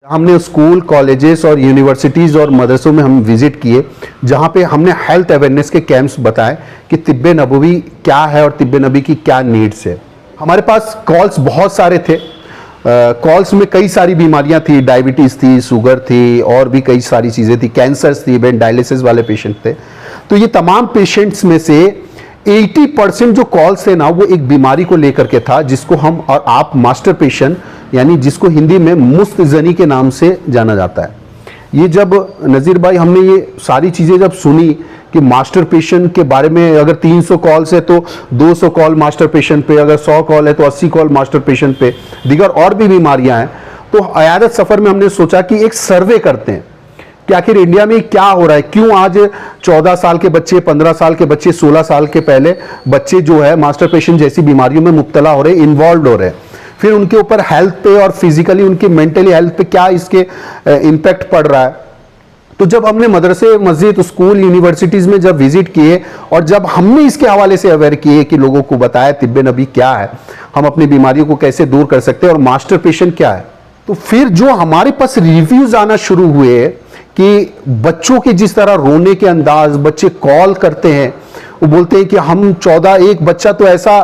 हमने school, colleges और universities और मदरसों में हम विज़िट किए, जहाँ पे हमने हेल्थ अवेयरनेस के कैंप्स बताए कि तिब्बे नबवी क्या है और तिब्बे नबी की क्या नीड्स है। हमारे पास कॉल्स बहुत सारे थे। कॉल्स में कई सारी बीमारियां थी, डायबिटीज़ थी, शुगर थी और भी कई सारी चीज़ें थी, कैंसर्स थी, इवन डायलिसिस वाले पेशेंट थे। तो ये तमाम पेशेंट्स में से 80% जो कॉल्स थे ना, वो एक बीमारी को लेकर के था, जिसको हम और आप मास्टर पेशेंट, यानी जिसको हिंदी में मुस्तजनी के नाम से जाना जाता है। ये जब नज़ीर भाई हमने ये सारी चीज़ें जब सुनी कि मास्टर पेशेंट के बारे में अगर 300 कॉल्स है तो 200 कॉल मास्टर पेशेंट पे, अगर 100 कॉल है तो 80 कॉल मास्टर पेशेंट पे, दीगर और भी बीमारियां हैं, तो अयादत सफ़र में हमने सोचा कि एक सर्वे करते हैं कि आखिर इंडिया में क्या हो रहा है, क्यों आज 14 साल के बच्चे, 15 साल के बच्चे, 16 साल के पहले बच्चे जो है मास्टर पेशेंट जैसी बीमारियों में मुब्तला हो रहे हैं, इन्वॉल्व हो रहे हैं। फिर उनके ऊपर हेल्थ पे और फिजिकली उनके मेंटली हेल्थ पे क्या इसके इम्पैक्ट पड़ रहा है। तो जब हमने मदरसे, मस्जिद, स्कूल, यूनिवर्सिटीज में जब विजिट किए और जब हमने इसके हवाले से अवेयर किए कि लोगों को बताया तिब्बे नबी क्या है, हम अपनी बीमारियों को कैसे दूर कर सकते हैं और मास्टर पेशेंट क्या है, तो फिर जो हमारे पास रिव्यूज आना शुरू हुए कि बच्चों के जिस तरह रोने के अंदाज, बच्चे कॉल करते हैं, वो बोलते हैं कि हम 14, एक बच्चा तो ऐसा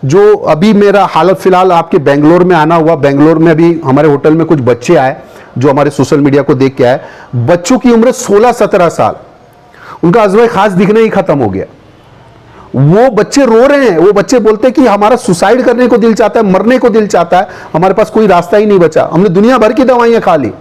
जो अभी मेरा हालत फिलहाल आपके बेंगलोर में आना हुआ, बेंगलोर में अभी हमारे होटल में कुछ बच्चे आए जो हमारे सोशल मीडिया को देख के आए, बच्चों की उम्र 16-17 साल, उनका अज़्वा खास दिखना ही खत्म हो गया। वो बच्चे रो रहे हैं, वो बच्चे बोलते हैं कि हमारा सुसाइड करने को दिल चाहता है, मरने को दिल चाहता है, हमारे पास कोई रास्ता ही नहीं बचा, हमने दुनिया भर की दवाइयां खा ली।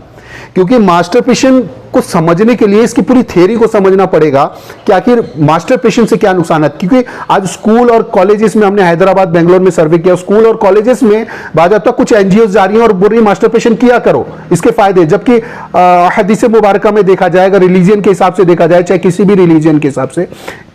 क्योंकि मास्टर पेशेंट को समझने के लिए इसकी पूरी थ्योरी को समझना पड़ेगा कि आखिर मास्टर पेशेंट से क्या नुकसान है। क्योंकि आज स्कूल और कॉलेजेस में हमने हैदराबाद, बेंगलोर में सर्वे किया, स्कूल और कॉलेजेस में बाज़ाब्ता कुछ एनजीओ जा रही हैं और बोल रही मास्टर पेशेंट किया करो, इसके फायदे, जबकि हदीस मुबारका में देखा जाएगा, रिलीजन के हिसाब से देखा जाए, चाहे किसी भी रिलीजन के हिसाब से,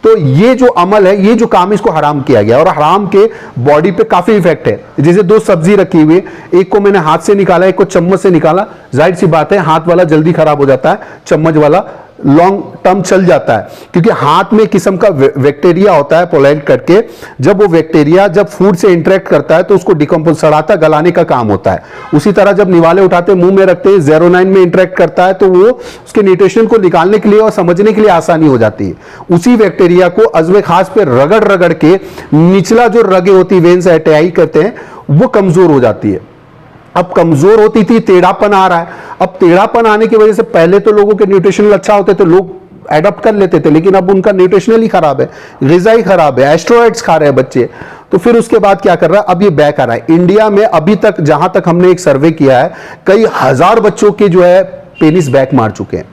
तो ये जो अमल है, ये जो काम, इसको हराम किया गया और हराम के बॉडी पे काफी इफेक्ट है। जैसे 2 सब्जी रखी हुई, एक को मैंने हाथ से निकाला, एक को चम्मच से निकाला, जाहिर सी बात है हाथ वाला जल्दी खराब हो जाता है, चम्मच वाला लॉन्ग टर्म चल जाता है, क्योंकि हाथ में किस्म का बैक्टीरिया होता है पोलैंड करके, जब वो बैक्टीरिया जब फूड से इंटरेक्ट करता है तो उसको डिकम्पोज, सड़ाता, गलाने का काम होता है। उसी तरह जब निवाले उठाते मुंह में रखते हैं, 09 में इंटरेक्ट करता है तो वो उसके न्यूट्रिशन को निकालने के लिए और समझने के लिए आसानी हो जाती है। उसी बैक्टीरिया को अज़्वे खास पे रगड़ रगड़ के निचला जो रगे होती, वेन्स एटाई कहते हैं, वो कमजोर हो जाती है। अब कमजोर होती थी, टेढ़ापन आ रहा है। अब टेढ़ापन आने की वजह से पहले तो लोगों के न्यूट्रिशनल अच्छा होते थे, लोग एडॉप्ट कर लेते थे, लेकिन अब उनका न्यूट्रिशनल ही खराब है, ग़िज़ाई खराब है, एस्ट्रॉइड्स खा रहे हैं बच्चे। तो फिर उसके बाद क्या कर रहा है, अब ये बैक आ रहा है। इंडिया में अभी तक, जहां तक हमने एक सर्वे किया है, कई हजार बच्चों के जो है पेनिस बैक मार चुके हैं।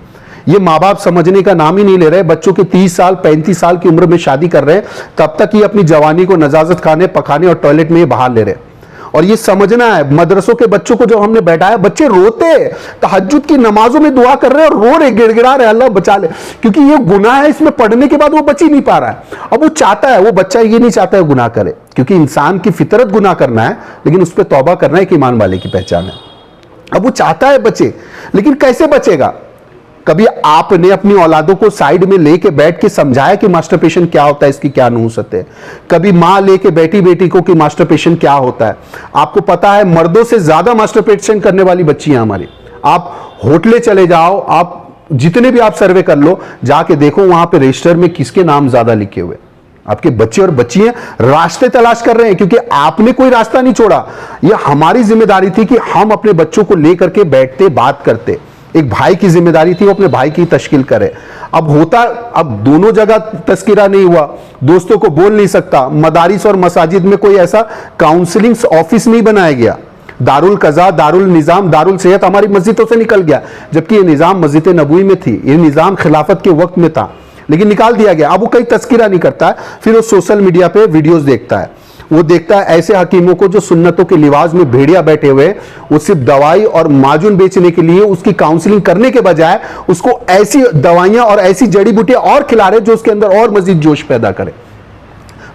ये माँ बाप समझने का नाम ही नहीं ले रहे। बच्चों के 30 साल 35 साल की उम्र में शादी कर रहे हैं, तब तक ये अपनी जवानी को नजाजत खाने, पकाने और टॉयलेट में बाहर ले रहे हैं। और ये समझना है, मदरसों के बच्चों को जब हमने बैठाया, बच्चे रोते, तहज्जुद की नमाजों में दुआ कर रहे हैं और रो रहे, गिड़गिड़ा रहे, अल्लाह बचा ले, क्योंकि ये गुनाह है, इसमें पढ़ने के बाद वो बच ही नहीं पा रहा है। अब वो चाहता है, वो बच्चा ये नहीं चाहता है गुनाह करे, क्योंकि इंसान की फितरत गुनाह करना है, लेकिन उस पर तौबा करना एक ईमान वाले की पहचान है। अब वो चाहता है बचे, लेकिन कैसे बचेगा? कभी आपने अपनी औलादों को साइड में लेके बैठ के समझाया कि मास्टर पेशेंट क्या होता है, इसकी क्या नहूसत है? कभी मां लेके बैठी बेटी को कि मास्टर पेशेंट क्या होता है? आपको पता है मर्दों से ज्यादा मास्टर पेशेंट करने वाली बच्चियां हमारी। आप होटले चले जाओ, आप जितने भी आप सर्वे कर लो, जाके देखो वहां पे रजिस्टर में किसके नाम ज्यादा लिखे हुए। आपके बच्चे और बच्चियां रास्ते तलाश कर रहे हैं, क्योंकि आपने कोई रास्ता नहीं छोड़ा। यह हमारी जिम्मेदारी थी कि हम अपने बच्चों को लेकर के बैठते, बात करते। एक भाई की जिम्मेदारी थी वो अपने भाई की तश्कील करे। अब दोनों जगह तस्कीरा नहीं हुआ, दोस्तों को बोल नहीं सकता। मदारिस और मसाजिद में कोई ऐसा काउंसलिंग ऑफिस नहीं बनाया गया। दारुल कज़ा, दारुल निज़ाम, दारुल सेहत हमारी मस्जिदों से निकल गया, जबकि ये निज़ाम मस्जिद नबवी में थी, ये निज़ाम खिलाफत के वक्त में था, लेकिन निकाल दिया गया। अब वो कहीं तस्कीरा नहीं करता है, फिर वो सोशल मीडिया पे वीडियोस देखता है। वो देखता है ऐसे हकीमों को जो सुन्नतों के लिवाज में भेड़िया बैठे हुए, वो सिर्फ दवाई और माजून बेचने के लिए उसकी काउंसलिंग करने के बजाय उसको ऐसी दवाइयां और ऐसी जड़ी बूटियां और खिला रहे जो उसके अंदर और मजीद जोश पैदा करे।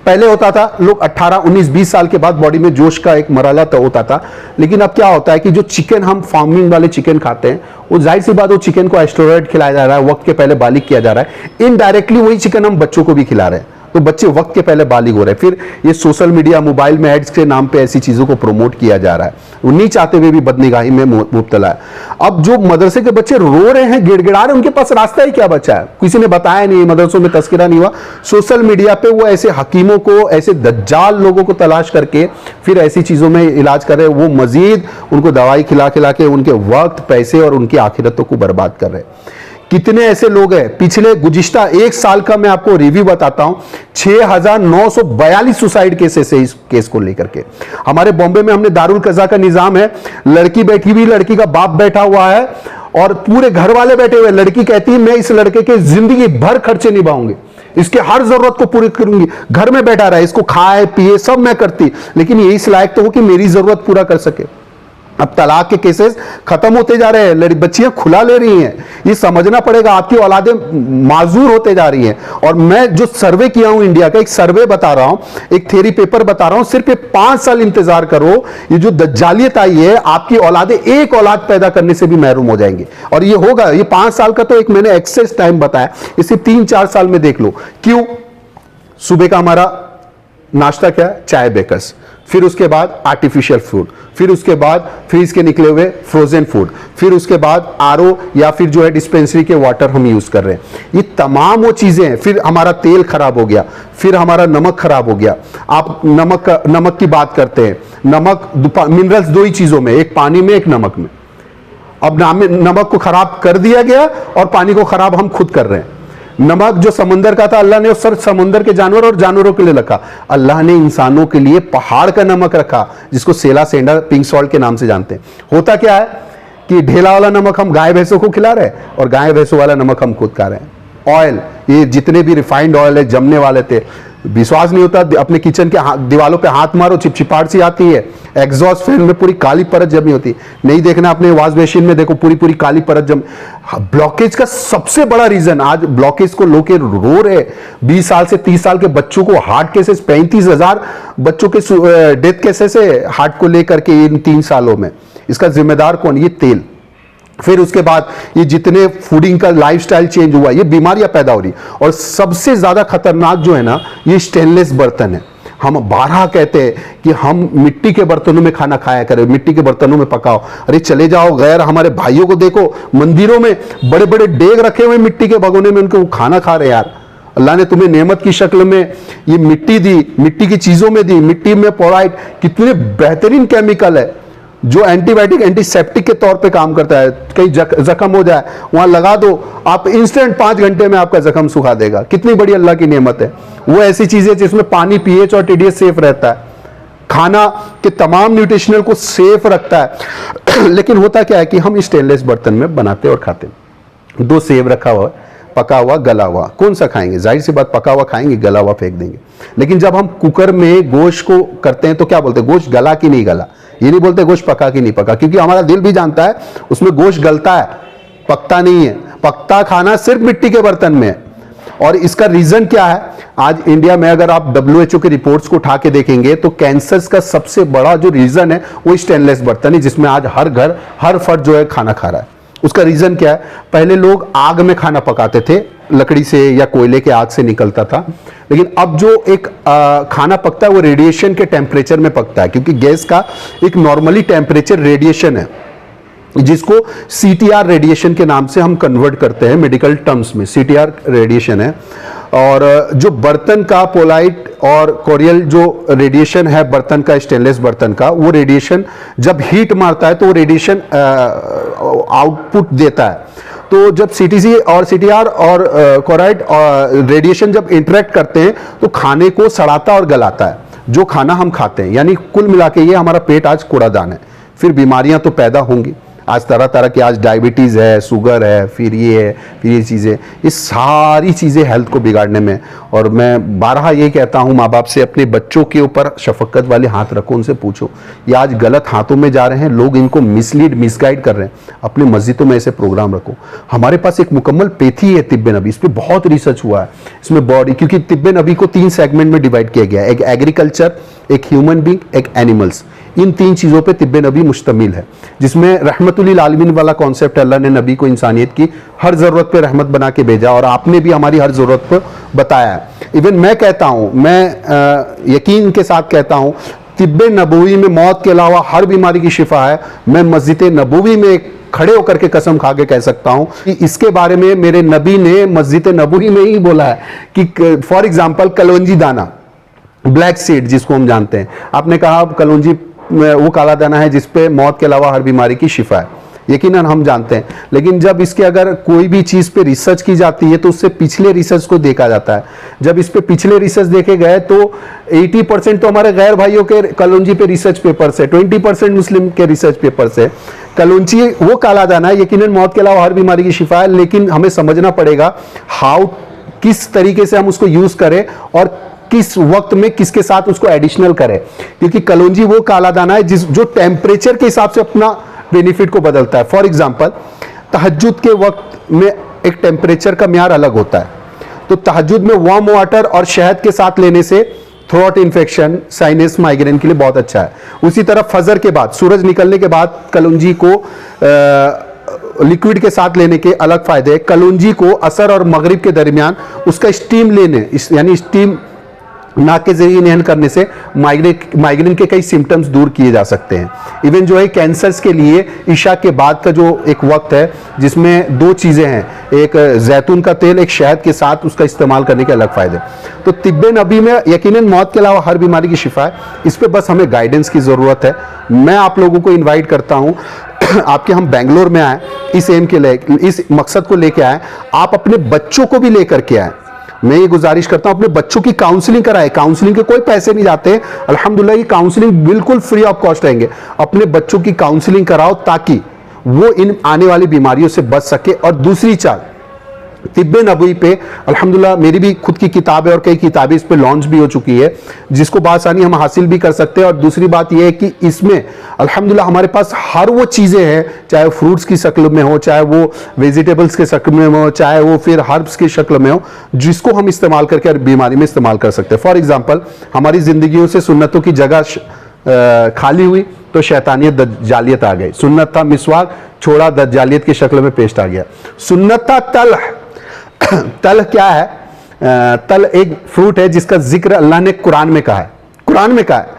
पहले होता था लोग 18, 19, 20 साल के बाद बॉडी में जोश का एक मरहला तो होता था, लेकिन अब क्या होता है कि जो चिकन हम फार्मिंग वाले चिकन खाते हैं, वो जाहिर सी बात, वो चिकन को एस्टेरॉयड खिलाया जा रहा है, वक्त के पहले बालिग किया जा रहा है, इनडायरेक्टली वही चिकन हम बच्चों को भी खिला रहे हैं। तो बच्चे वक्त के पहले बालिग हो रहे हैं। फिर ये सोशल मीडिया, मोबाइल में एड्स के नाम पे ऐसी चीजों को प्रमोट किया जा रहा है, वो नहीं चाहते हुए भी बदनिगाही में मुब्तला है। अब जो मदरसे के बच्चे रो रहे हैं, गिड़गिड़ा रहे हैं, उनके पास रास्ता ही क्या बचा है? किसी ने बताया नहीं, मदरसों में तस्करा नहीं हुआ। सोशल मीडिया पे वो ऐसे हकीमों को, ऐसे दज्जाल लोगों को तलाश करके फिर ऐसी चीजों में इलाज कर रहे हैं। वो मजीद उनको दवाई खिला खिला के उनके वक्त, पैसे और उनकी आखिरतों को बर्बाद कर रहे हैं। कितने ऐसे लोग हैं, पिछले गुजिश्ता एक साल का मैं आपको रिव्यू बताता हूं, 6942 सुसाइड केसेस है इस केस को लेकर के। हमारे बॉम्बे में हमने दारुल कज़ा का निजाम है, लड़की बैठी हुई, लड़की का बाप बैठा हुआ है और पूरे घर वाले बैठे हुए। लड़की कहती है मैं इस लड़के के जिंदगी भर खर्चे निभाऊंगी, इसके हर जरूरत को पूरी करूंगी, घर में बैठा रहा, इसको खाए पिए सब मैं करती, लेकिन ये इस लायक तो हो कि मेरी जरूरत पूरा कर सके। अब तलाक के केसेस खत्म होते जा रहे हैं, बच्चियां खुला ले रही हैं। ये समझना पड़ेगा, आपकी औलादें माजूर होते जा रही हैं। और मैं जो सर्वे किया हूं इंडिया का, एक सर्वे बता रहा हूं, एक थ्योरी पेपर बता रहा हूं, सिर्फ 5 साल इंतजार करो, ये जो दज्जालियत आई है, आपकी औलादें एक औलाद पैदा करने से भी महरूम हो जाएंगे। और ये होगा, ये 5 साल का तो एक मैंने एक्सेस टाइम बताया, इसे 3-4 साल में देख लो। क्यों? सुबह का हमारा नाश्ता क्या है? चाय बेकर्स, फिर उसके बाद आर्टिफिशियल फूड, फिर उसके बाद फ्रीज के निकले हुए फ्रोजन फूड, फिर उसके बाद आरओ या फिर जो है डिस्पेंसरी के वाटर हम यूज कर रहे हैं। ये तमाम वो चीजें हैं। फिर हमारा तेल खराब हो गया, फिर हमारा नमक खराब हो गया। आप नमक की बात करते हैं, नमक मिनरल्स 2 ही चीजों में, एक पानी में, एक नमक में। अब नमक को खराब कर दिया गया और पानी को खराब हम खुद कर रहे हैं। नमक जो समंदर का था, अल्लाह ने उस समुंदर के जानवर और जानवरों के लिए रखा। अल्लाह ने इंसानों के लिए पहाड़ का नमक रखा, जिसको सेला सेंडा पिंक सॉल्ट के नाम से जानते हैं। होता क्या है कि ढेला वाला नमक हम गाय भैंसों को खिला रहे हैं और गाय भैंसों वाला नमक हम खुद खा रहे हैं। ऑयल, ये जितने भी रिफाइंड ऑयल है, जमने वाले थे, विश्वास नहीं होता, अपने किचन के दीवालों पे हाथ मारो, चिपचिपाहट सी आती है, एग्जॉस्ट फैन में पूरी काली परत जमी होती है। नहीं देखना अपने वॉश बेसिन में, देखो पूरी पूरी काली परत जम। ब्लॉकेज का सबसे बड़ा रीजन, आज ब्लॉकेज को लोग रो रहे, 20 साल से 30 साल के बच्चों को हार्ट केसेस, 35,000 बच्चों के डेथ केसेस है हार्ट को लेकर के इन 3 सालों में। इसका जिम्मेदार कौन? ये तेल। फिर उसके बाद ये जितने फूडिंग का लाइफस्टाइल चेंज हुआ, ये बीमारियां पैदा हो रही। और सबसे ज्यादा खतरनाक जो है ना, ये स्टेनलेस बर्तन है। हम 12 कहते हैं कि हम मिट्टी के बर्तनों में खाना खाया करें, मिट्टी के बर्तनों में पकाओ। अरे चले जाओ गैर हमारे भाइयों को देखो, मंदिरों में बड़े बड़े डेग रखे हुए मिट्टी के भगोने में, उनको खाना खा रहे यार। अल्लाह ने तुम्हें नेमत की शक्ल में ये मिट्टी दी, मिट्टी की चीजों में दी। मिट्टी में पोलाइट कितने बेहतरीन केमिकल है जो एंटीबायोटिक, एंटीसेप्टिक के तौर पे काम करता है। कहीं जख्म हो जाए वहां लगा दो, आप इंस्टेंट 5 घंटे में आपका जख्म सुखा देगा। कितनी बड़ी अल्लाह की नेमत है। वो ऐसी चीजें जिसमें पानी, पीएच और टीडीएस सेफ रहता है, खाना के तमाम न्यूट्रिशनल को सेफ रखता है। लेकिन होता क्या है कि हम स्टेनलेस बर्तन में बनाते और खाते। 2 सेब रखा हुआ, पका हुआ, गला हुआ, कौन सा खाएंगे? जाहिर सी बात पका हुआ खाएंगे, गला हुआ फेंक देंगे। लेकिन जब हम कुकर में गोश्त को करते हैं तो क्या बोलते हैं? गोश्त गला कि नहीं गला। ये नहीं बोलते गोश्त पका कि नहीं पका, क्योंकि हमारा दिल भी जानता है उसमें गोश्त गलता है, पकता नहीं है। पकता खाना सिर्फ मिट्टी के बर्तन में है। और इसका रीजन क्या है? आज इंडिया में अगर आप WHO के रिपोर्ट्स को उठा के देखेंगे तो कैंसर्स का सबसे बड़ा जो रीजन है वो स्टेनलेस बर्तन है, जिसमें आज हर घर, हर फर्द जो है खाना खा रहा है। उसका रीजन क्या है? पहले लोग आग में खाना पकाते थे, लकड़ी से या कोयले के आग से निकलता था। लेकिन अब जो एक खाना पकता है वो रेडिएशन के टेम्परेचर में पकता है, क्योंकि गैस का एक नॉर्मली टेम्परेचर रेडिएशन है, जिसको CTR रेडिएशन के नाम से हम कन्वर्ट करते हैं मेडिकल टर्म्स में। CTR रेडिएशन है। और जो बर्तन का पोलाइट और कोरियल जो रेडिएशन है बर्तन का, स्टेनलेस बर्तन का, वो रेडिएशन जब हीट मारता है तो वो रेडिएशन आउटपुट देता है। तो जब CTC और CTR और कोराइट रेडिएशन जब इंटरेक्ट करते हैं तो खाने को सड़ाता और गलाता है, जो खाना हम खाते हैं। यानी कुल मिला के ये हमारा पेट आज कूड़ादान है। फिर बीमारियां तो पैदा होंगी। आज तरह तरह की, आज डायबिटीज़ है, शुगर है, फिर ये है, फिर ये चीज़ें, ये सारी चीज़ें हेल्थ को बिगाड़ने में। और मैं बारहा ये कहता हूँ माँ बाप से, अपने बच्चों के ऊपर शफकत वाले हाथ रखो, उनसे पूछो ये आज गलत हाथों में जा रहे हैं, लोग इनको मिसगाइड कर रहे हैं। अपने मस्जिदों में ऐसे प्रोग्राम रखो। हमारे पास एक मुकम्मल पेथी है तिब्बे नबी, इस पर बहुत रिसर्च हुआ है। इसमें बॉडी, क्योंकि तिब्बे नबी को 3 सेगमेंट में डिवाइड किया गया है, एक एग्रीकल्चर, एक ह्यूमन बींग, एक एनिमल्स। इन 3 चीज़ों पे तिब्बे नबी मुश्तमिल है, जिसमें रहमतुल आलमीन वाला कॉन्सेप्ट, अल्लाह ने नबी को इंसानियत की हर ज़रूरत पे रहमत बना के भेजा और आपने भी हमारी हर ज़रूरत पर बताया है। इवन मैं कहता हूँ, मैं यकीन के साथ कहता हूँ, तिब्बे नबवी में मौत के अलावा हर बीमारी की शिफा है। मैं मस्जिद नबवी में खड़े होकर के कसम खा के कह सकता हूं कि इसके बारे में मेरे नबी ने मस्जिद नबवी में ही बोला है कि फॉर एग्जांपल कलौंजी दाना, ब्लैक सीड जिसको हम जानते हैं, आपने कहा कलौंजी वो काला दाना है जिसपे मौत के अलावा हर बीमारी की शिफा है, यकीनन हम जानते हैं। लेकिन जब इसके अगर कोई भी चीज़ पे रिसर्च की जाती है तो उससे पिछले रिसर्च को देखा जाता है। जब इस पे पिछले रिसर्च देखे गए तो 80% तो हमारे गैर भाइयों के कलौंजी पे रिसर्च पेपर से, 20% मुस्लिम के रिसर्च पेपर से। कलौंजी वो काला दाना है, यकीनन मौत के अलावा हर बीमारी की शिफा है, लेकिन हमें समझना पड़ेगा किस तरीके से हम उसको यूज करें और किस वक्त में किसके साथ उसको एडिशनल करें। क्योंकि कलौंजी वो काला दाना है जो टेम्परेचर के हिसाब से अपना बेनिफिट को बदलता है। फॉर एग्जांपल तहज्जुद के वक्त में एक टेम्परेचर का म्यार अलग होता है, तो तहज्जुद में वार्म वाटर और शहद के साथ लेने से थ्रोट इन्फेक्शन, साइनस, माइग्रेन के लिए बहुत अच्छा है। उसी तरह फजर के बाद, सूरज निकलने के बाद कलौंजी को लिक्विड के साथ लेने के अलग फायदे हैं। कलौंजी को असर और मगरिब के दरमियान उसका स्टीम लेने, यानी स्टीम नाक के जरिए इनहेल करने से माइग्रेन के कई सिम्टम्स दूर किए जा सकते हैं। इवन जो है कैंसर्स के लिए इशा के बाद का जो एक वक्त है जिसमें 2 चीज़ें हैं, एक जैतून का तेल, एक शहद के साथ उसका इस्तेमाल करने के अलग फायदे। तो तिब्बे नबी में यकीनन मौत के अलावा हर बीमारी की शिफा है। इस पर बस हमें गाइडेंस की ज़रूरत है। मैं आप लोगों को इन्वाइट करता हूँ आपके हम बेंगलोर में आए, इस एम के लिए, इस मकसद को लेके आए, आप अपने बच्चों को भी लेकर के आए। मैं ये गुजारिश करता हूं अपने बच्चों की काउंसलिंग कराएं। काउंसलिंग के कोई पैसे नहीं जाते, अल्हम्दुलिल्लाह ये काउंसलिंग बिल्कुल फ्री ऑफ कॉस्ट रहेंगे। अपने बच्चों की काउंसलिंग कराओ ताकि वो इन आने वाली बीमारियों से बच सके। और दूसरी चाल, तिब्बे नबवी पे अल्हम्दुलिल्लाह मेरी भी खुद की किताब है और कई किताबें इस पे लॉन्च भी हो चुकी है, जिसको बआसानी हम हासिल भी कर सकते हैं। और दूसरी बात यह है कि इसमें अल्हम्दुलिल्लाह हमारे पास हर वो चीज़ें हैं, चाहे फ्रूट्स की शक्ल में हो, चाहे वो वेजिटेबल्स के शक्ल में हो, चाहे वो फिर हर्ब्स की शक्ल में हो, जिसको हम इस्तेमाल करके हर बीमारी में इस्तेमाल कर सकते हैं। फॉर एग्जाम्पल हमारी ज़िंदगियों से सुन्नतों की जगह खाली हुई तो शैतानियत, दज्जालियत आ गई। सुन्नत था मिसवाक, छोड़ा, दज्जालियत की शक्ल में पेस्ट आ गया। सुन्नत था तलह। तल क्या है? तल एक फ्रूट है जिसका जिक्र अल्लाह ने कुरान में कहा है। कुरान में कहा है,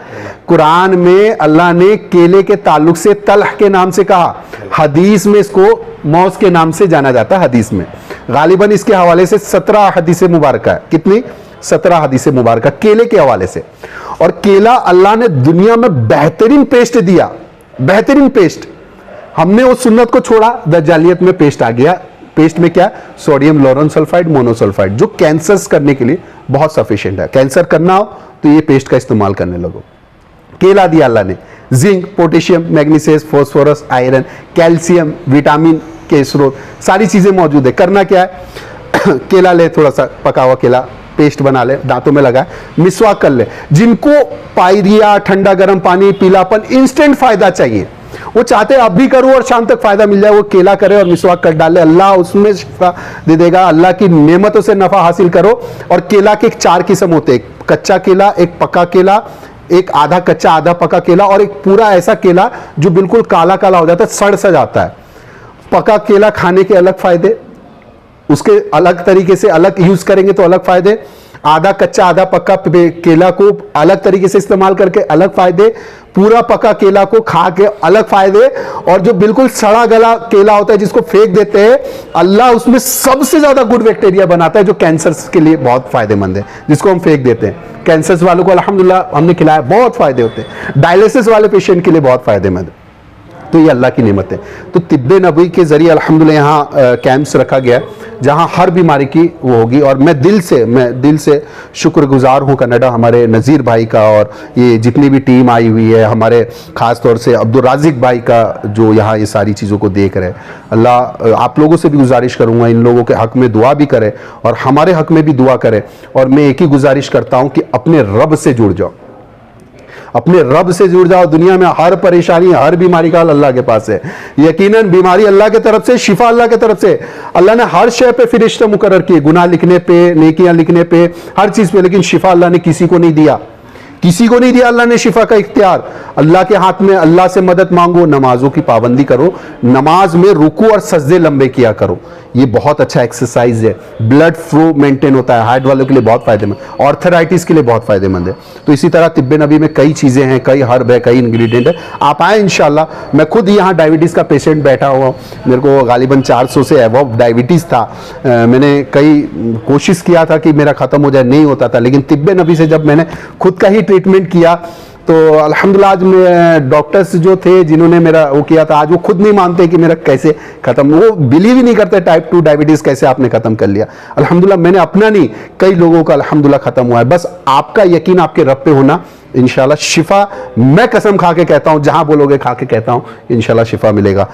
कुरान में अल्लाह ने केले के ताल्लुक से तलह के नाम से कहा। हदीस में इसको मौज के नाम से जाना जाता है। हदीस में गालिबन इसके हवाले से 17 हदीस मुबारक है। कितनी? 17 हदीस मुबारक केले के हवाले से। और केला अल्लाह ने दुनिया में बेहतरीन पेस्ट दिया, बेहतरीन पेस्ट। हमने उस सुन्नत को छोड़ा, दज्जालियत में पेस्ट आ गया। पेस्ट में क्या? सोडियम लोरेन सल्फाइड, मोनोसल्फाइड, जो कैंसर्स करने के लिए बहुत सफिशिएंट है। कैंसर करना हो तो ये पेस्ट का इस्तेमाल करने लगो। केला दिया अल्लाह ने, zinc, potassium, magnesium, phosphorus, iron, calcium, vitamin के स्रोत, सारी चीजें मौजूद है। करना क्या है? केला ले, थोड़ा सा पका हुआ केला पेस्ट बना ले, दांतों में लगाए, मिसवाक कर ले। जिनको पायरिया, ठंडा गर्म पानी, पीलापन, इंस्टेंट फायदा चाहिए, वो चाहते हैं अब भी करो और शाम तक फायदा मिल जाए, वो केला करे और मिसवाक कर डाले, अल्लाह उसमें शिफा दे देगा। अल्लाह की नेमतों से नफा हासिल करो। और केला के 4 किस्म होते हैं, एक कच्चा केला, एक पका केला, एक आधा कच्चा आधा पका केला, और एक पूरा ऐसा केला जो बिल्कुल काला काला हो जाता है, सड़ सा जाता है। पका केला खाने के अलग फायदे, उसके अलग तरीके से अलग यूज करेंगे तो अलग फायदे। आधा कच्चा आधा पका केला को अलग तरीके से इस्तेमाल करके अलग फायदे। पूरा पका केला को खा के अलग फायदे। और जो बिल्कुल सड़ा गला केला होता है जिसको फेंक देते हैं, अल्लाह उसमें सबसे ज्यादा गुड बैक्टीरिया बनाता है जो कैंसर के लिए बहुत फायदेमंद है, जिसको हम फेंक देते हैं। कैंसर वालों को अल्हम्दुलिल्लाह हमने खिलाया, बहुत फायदे होते हैं। डायलिसिस वाले पेशेंट के लिए बहुत फायदेमंद है। तो ये अल्लाह की नेमत है। तो तिब्बे नबवी के जरिए अल्हम्दुलिल्लाह यहाँ कैंप्स रखा गया जहाँ हर बीमारी की वो होगी। और मैं दिल से शुक्रगुजार हूँ कनाडा हमारे नज़ीर भाई का, और ये जितनी भी टीम आई हुई है, हमारे ख़ास तौर से अब्दुल राजिक भाई का, जो यहाँ ये सारी चीज़ों को देख रहे हैं। अल्लाह आप लोगों से भी गुजारिश करूँगा इन लोगों के हक़ में दुआ भी करें और हमारे हक़ में भी दुआ करें। और मैं एक ही गुजारिश करता हूँ कि अपने रब से जुड़ जाओ, अपने रब से जुड़ जाओ। दुनिया में हर परेशानी, हर बीमारी का हल अल्लाह के पास है। यकीनन बीमारी अल्लाह की तरफ से, शिफा अल्लाह की तरफ से। अल्लाह ने हर शय पे फरिश्ते मुकर्रर किए, गुनाह लिखने पे, नेकियां लिखने पे, हर चीज पे, लेकिन शिफा अल्लाह ने किसी को नहीं दिया। किसी को नहीं दिया अल्लाह ने शिफा का इख्तियार। अल्लाह के हाथ में, अल्लाह से मदद मांगो, नमाजों की पाबंदी करो, नमाज में रुकू और सजदे लंबे किया करो। ये बहुत अच्छा एक्सरसाइज है, ब्लड फ्लो मेंटेन होता है, हार्ट वालों के लिए बहुत फायदेमंद, ऑर्थराइटिस के लिए बहुत फायदेमंद है। तो इसी तरह तिब्बे नबी में कई चीजें हैं, कई हर्ब है, कई इंग्रेडिएंट है। आप आए इंशाल्लाह। मैं खुद यहाँ डायबिटीज का पेशेंट बैठा हुआ हूँ, मेरे को गालिबन 400 से अबव डायबिटीज था। मैंने कई कोशिश किया था कि मेरा खत्म हो जाए, नहीं होता था, लेकिन तिब्बे नबी से जब मैंने खुद का ही ट्रीटमेंट किया तो अल्हम्दुलिल्लाह आज मैं डॉक्टर्स जो थे जिन्होंने मेरा वो किया था, आज वो खुद नहीं मानते कि मेरा कैसे खत्म, वो बिलीव ही नहीं करते टाइप 2 डायबिटीज कैसे आपने खत्म कर लिया। अल्हम्दुलिल्लाह मैंने अपना नहीं, कई लोगों का अल्हम्दुलिल्लाह खत्म हुआ है। बस आपका यकीन आपके रब पे होना, इंशाल्लाह शिफा, मैं कसम खा के कहता हूं, जहां बोलोगे खा के कहता हूं, इंशाल्लाह शिफा मिलेगा।